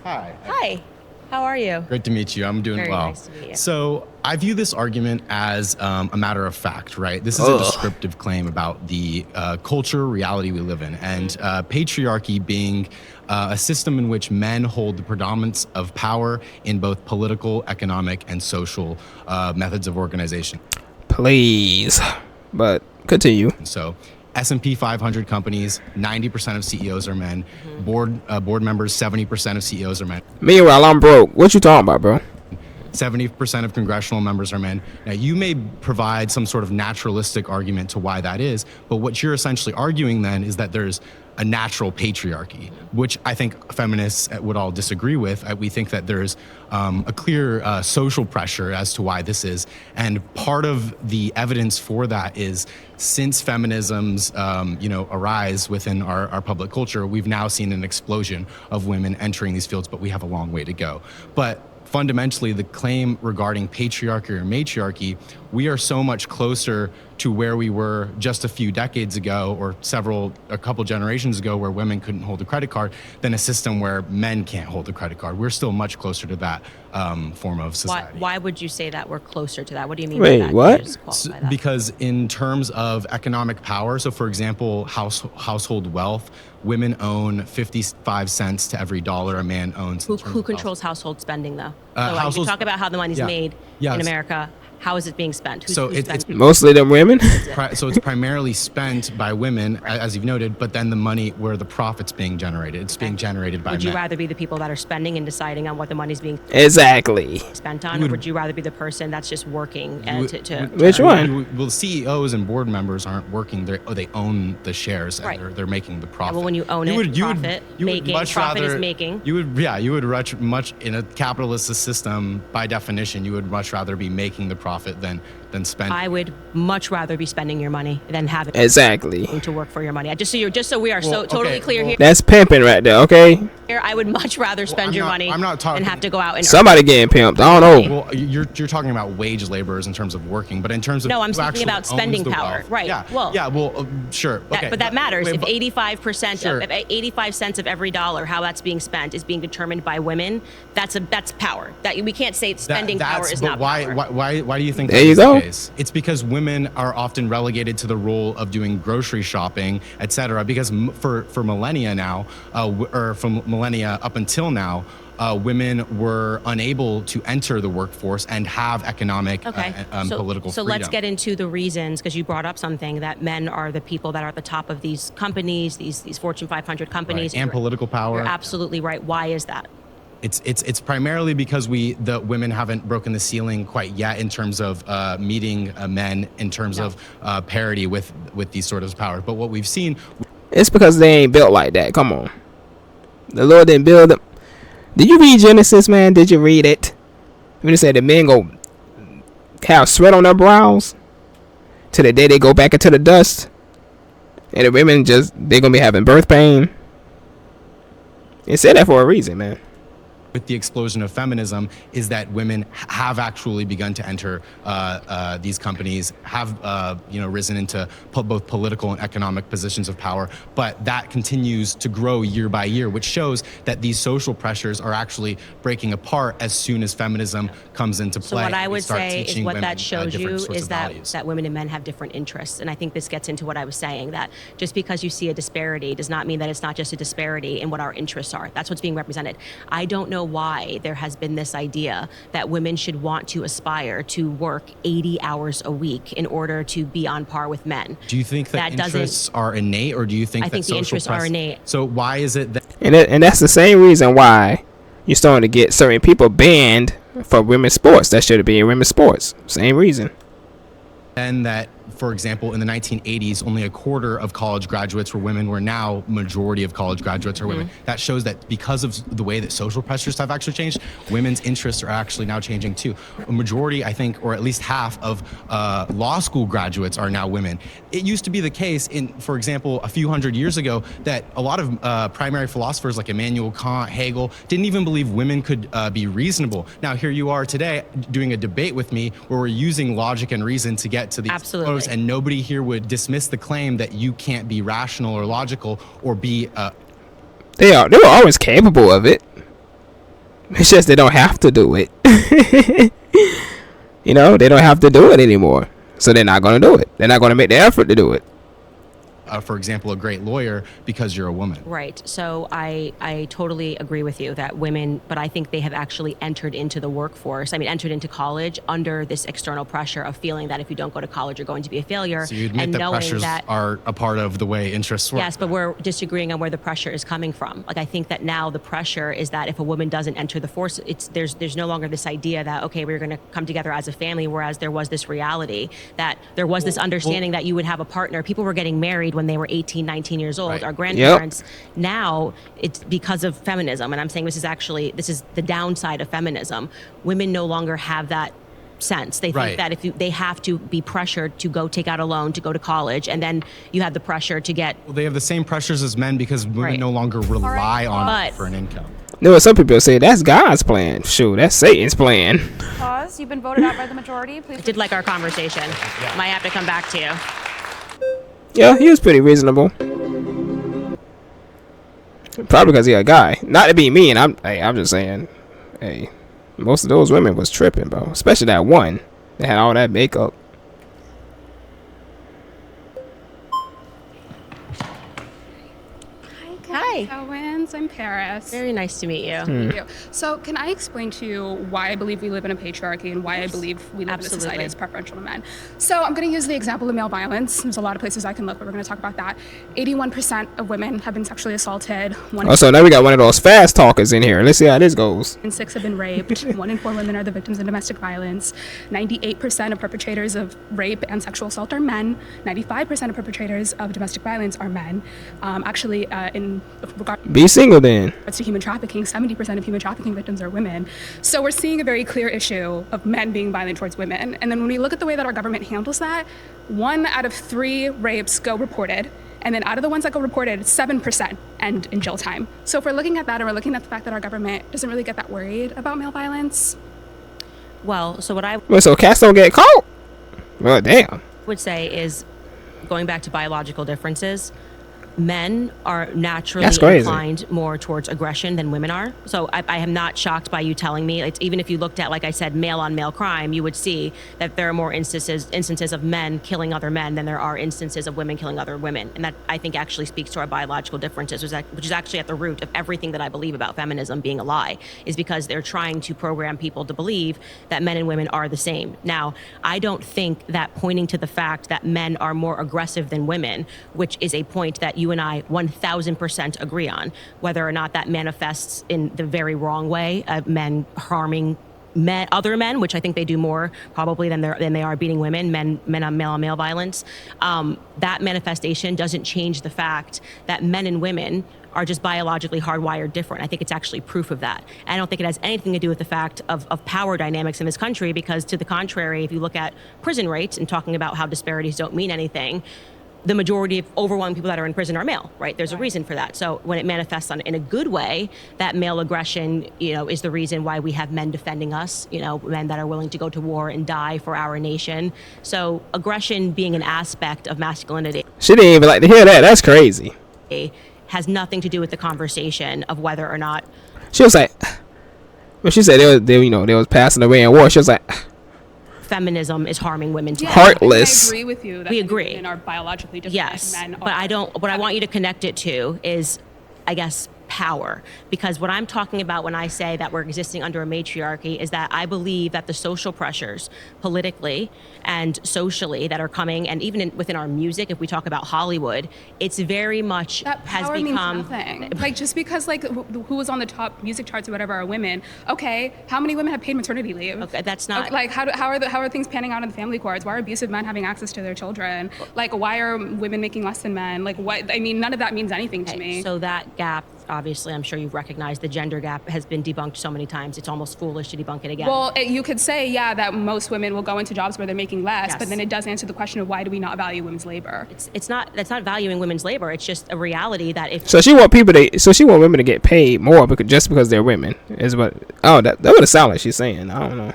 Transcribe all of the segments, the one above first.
Hi. Hi. How are you? Great to meet you. I'm doing Very well. nice to meet you. So I view this argument as a matter of fact, right? This is a descriptive claim about the culture, reality we live in, and patriarchy being a system in which men hold the predominance of power in both political, economic, and social methods of organization. Please, but continue. So S&P 500 companies, 90% of CEOs are men. Board members, 70% of CEOs are men. Meanwhile, I'm broke. What you talking about, bro? 70% of congressional members are men. Now, you may provide some sort of naturalistic argument to why that is, but what you're essentially arguing then is that there's a natural patriarchy, which I think feminists would all disagree with. We think that there's a clear social pressure as to why this is. And part of the evidence for that is since feminism's arise within our public culture, we've now seen an explosion of women entering these fields, but we have a long way to go. But fundamentally, the claim regarding patriarchy or matriarchy, we are so much closer to where we were just a few decades ago or a couple generations ago where women couldn't hold a credit card than a system where men can't hold a credit card. We're still much closer to that form of society. Why would you say that we're closer to that? What do you mean Wait, by that? what? Because in terms of economic power, so for example, household wealth, women own 55 cents to every dollar a man owns. Who controls household spending, though? So you talk about how the money's made in America. How is it being spent? It's mostly them women. So it's primarily spent by women, as you've noted, but then the money where the profit's being generated, it's being generated by men. Would you rather be the people that are spending and deciding on what the money's being exactly spent on, or would you rather be the person that's just working which one? Well, CEOs and board members aren't working. They own the shares, and right. they're making the profit. Well, when you own profit is making. You would much in a capitalist system, by definition, you would much rather be making the profit than spending. I would much rather be spending your money than having to work for your money. Just so we are totally clear here. That's pimping right there, okay? I would much rather spend your money than have to go out and somebody getting pimped. I don't know. Well, you're talking about wage laborers in terms of working, but in terms of no, I'm speaking about spending power, right? Yeah. Well, sure. Okay. But that matters. If 85 cents of every dollar, how that's being spent, is being determined by women, that's power. That we can't say spending power is not power. Why do you think there you go? It's because women are often relegated to the role of doing grocery shopping, etc. Because for millennia now, or from millennia up until now, women were unable to enter the workforce and have economic political freedom. So let's get into the reasons, because you brought up something that men are the people that are at the top of these companies, these Fortune 500 companies. Right. And political power. You're absolutely right. Why is that? It's primarily because the women haven't broken the ceiling quite yet in terms of meeting men in terms of parity with these sort of powers. But what we've seen, it's because they ain't built like that. Come on, the Lord didn't build them. Did you read Genesis, man? Did you read it? When it said the men go have sweat on their brows till the day they go back into the dust, and the women they're gonna be having birth pain. It said that for a reason, man. With the explosion of feminism, is that women have actually begun to enter these companies, have risen into both political and economic positions of power, but that continues to grow year by year, which shows that these social pressures are actually breaking apart as soon as feminism comes into play. So what I would say is what that shows you is that women and men have different interests, and I think this gets into what I was saying, that just because you see a disparity does not mean that it's not just a disparity in what our interests are. That's what's being represented. I don't know why there has been this idea that women should want to aspire to work 80 hours a week in order to be on par with men. Do you think that interests are innate, or do you think I think the interests are innate? So why is it that? And that's the same reason why you're starting to get certain people banned for women's sports that shouldn't be in women's sports. Same reason. And that, for example, in the 1980s, only a quarter of college graduates were women, where now majority of college graduates are women. That shows that because of the way that social pressures have actually changed, women's interests are actually now changing too. A majority, I think, or at least half of law school graduates are now women. It used to be the case for example, a few hundred years ago, that a lot of primary philosophers like Immanuel Kant, Hegel, didn't even believe women could be reasonable. Now here you are today doing a debate with me where we're using logic and reason to get to these flows, and nobody here would dismiss the claim that you can't be rational or logical or be they were always capable of it. It's just they don't have to do it. You know, they don't have to do it anymore. So they're not going to do it. They're not going to make the effort to do it. For example, a great lawyer because you're a woman. Right. So I totally agree with you that women, but I think they have actually entered into the workforce. I mean, entered into college under this external pressure of feeling that if you don't go to college, you're going to be a failure. So you admit and that knowing pressures that, are a part of the way interests work. yes, but we're disagreeing on where the pressure is coming from. Like, I think that now the pressure is that if a woman doesn't enter the force, there's no longer this idea that, okay, we're going to come together as a family, whereas there was this reality that there was this understanding that you would have a partner. People were getting married when they were 18, 19 years old. Right. Our grandparents, now it's because of feminism. And I'm saying this is the downside of feminism. Women no longer have that sense. They think that they have to be pressured to go take out a loan to go to college, and then you have the pressure to get. Well, they have the same pressures as men because women no longer rely on it for an income. No, some people say that's God's plan. Shoot, that's Satan's plan. Pause. You've been voted out by the majority. Please. I did like our conversation. Might have to come back to you. Yeah, he was pretty reasonable. Probably because he a guy. Not to be mean, I'm just saying, hey, most of those women was tripping, bro. Especially that one that had all that makeup. Hi, Candace Owens. I'm Paris. Very nice to meet you. Thank you. So, can I explain to you why I believe we live in a patriarchy and why I believe we live in a society that's preferential to men? So, I'm going to use the example of male violence. There's a lot of places I can look, but we're going to talk about that. 81% of women have been sexually assaulted. So now we got one of those fast talkers in here. Let's see how this goes. 1 in 6 have been raped. 1 in 4 women are the victims of domestic violence. 98% of perpetrators of rape and sexual assault are men. 95% of perpetrators of domestic violence are men. In regard Be single then. to human trafficking, 70% of human trafficking victims are women. So we're seeing a very clear issue of men being violent towards women. And then when we look at the way that our government handles that, 1 out of 3 rapes go reported. And then out of the ones that go reported, 7% end in jail time. So if we're looking at that and we're looking at the fact that our government doesn't really get that worried about male violence. Well, so what I Wait, so cats don't get caught? Well, damn. would say is, going back to biological differences, men are naturally inclined more towards aggression than women are. So I am not shocked by you telling me. It's, even if you looked at, like I said, male on male crime, you would see that there are more instances of men killing other men than there are instances of women killing other women. And that, I think, actually speaks to our biological differences, which is actually at the root of everything that I believe about feminism being a lie, is because they're trying to program people to believe that men and women are the same. Now, I don't think that pointing to the fact that men are more aggressive than women, which is a point that you and I 1000% agree on, whether or not that manifests in the very wrong way, men harming other men, which I think they do more probably than they are beating women, men on male violence. That manifestation doesn't change the fact that men and women are just biologically hardwired different. I think it's actually proof of that. I don't think it has anything to do with the fact of power dynamics in this country, because to the contrary, if you look at prison rates and talking about how disparities don't mean anything, the majority of overwhelming people that are in prison are male, right? There's a reason for that. So when it manifests in a good way, that male aggression, is the reason why we have men defending us, men that are willing to go to war and die for our nation. So aggression being an aspect of masculinity. She didn't even like to hear that. That's crazy. Has nothing to do with the conversation of whether or not. She was like, when she said they was passing away in war, she was like, feminism is harming women too. Heartless. I agree with you that we agree. women are biologically different. Yes, Men are. but I don't. What I want you to connect it to is, I guess, power. Because what I'm talking about when I say that we're existing under a matriarchy is that I believe that the social pressures politically and socially that are coming, and even within our music, if we talk about Hollywood, it's very much That power has become means nothing. Like, just because who was on the top music charts or whatever are women, okay, how many women have paid maternity leave? Okay, that's not like how are things panning out in the family courts? Why are abusive men having access to their children? Like, why are women making less than men? Like, what? I mean, none of that means anything to me. So that gap, obviously, I'm sure you've recognized the gender gap has been debunked so many times. It's almost foolish to debunk it again. Well, you could say, yeah, that most women will go into jobs where they're making less, Yes. but then it does answer the question of why do we not value women's labor? That's not valuing women's labor. It's just a reality that if So she want women to get paid more because they're women. Is what? Oh, that would have sounded like she's saying. I don't know.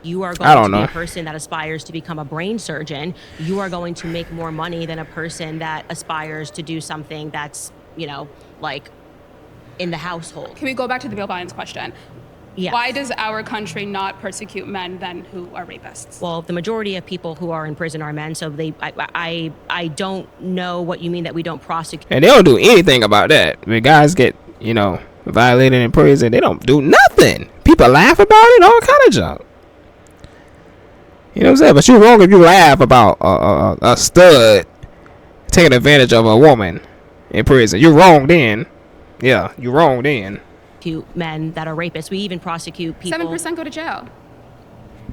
you are going to be a person that aspires to become a brain surgeon, you are going to make more money than a person that aspires to do something that's, like in the household. Can we go back to the Bill Biden's question? Yes. Why does our country not persecute men then who are rapists? Well, the majority of people who are in prison are men, so I don't know what you mean that we don't prosecute. And they don't do anything about that. When guys get, violated in prison, they don't do nothing. People laugh about it, all kind of junk. You know what I'm saying? But you're wrong if you laugh about a stud taking advantage of a woman in prison. You're wrong then. Yeah, you're wrong then. Men that are rapists. We even prosecute people. 7% go to jail.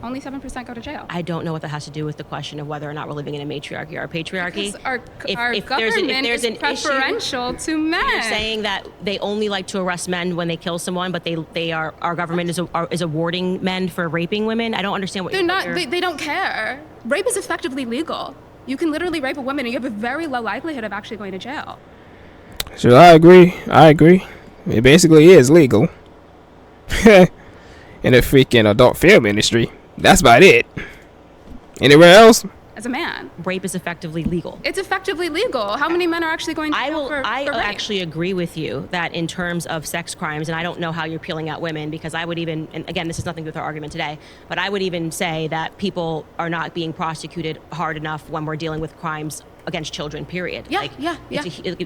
Only 7% go to jail. I don't know what that has to do with the question of whether or not we're living in a matriarchy or a patriarchy. Because our government is preferential to men. You're saying that they only like to arrest men when they kill someone, but our government is awarding men for raping women. I don't understand what they're not. They don't care. Rape is effectively legal. You can literally rape a woman, and you have a very low likelihood of actually going to jail. So I agree. It basically is legal in the freaking adult film industry. That's about it. Anywhere else? As a man, rape is effectively legal. It's effectively legal. How many men are actually going to jail for rape? I actually agree with you that in terms of sex crimes, and I don't know how you're peeling out women, because I would even, and again, this has nothing to do with our argument today, but I would even say that people are not being prosecuted hard enough when we're dealing with crimes against children, period. Yeah.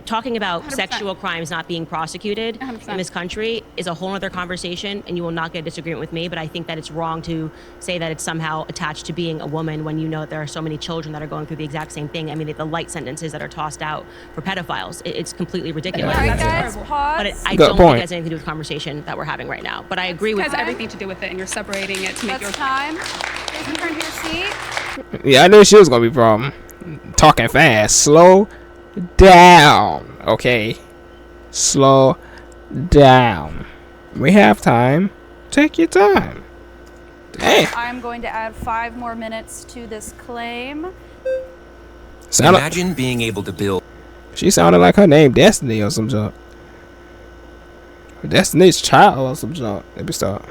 Talking about 100%. Sexual crimes not being prosecuted 100%. in this country is a whole other conversation, and you will not get a disagreement with me, but I think that it's wrong to say that it's somehow attached to being a woman when you know that there are so many children that are going through the exact same thing. I mean, the light sentences that are tossed out for pedophiles, it's completely ridiculous. All right, guys, pause. But I don't think it has anything to do with the conversation that we're having right now. But I agree with It has everything to do with it, and you're separating it to make your time. Please return to your seat. Yeah, I knew she was gonna be a problem. Talking fast. Slow down. Okay. Slow down. We have time. Take your time. Hey. I'm going to add 5 more minutes to this claim. Imagine being able to build. She sounded like her name Destiny or some junk. Destiny's Child or some junk. Let me start.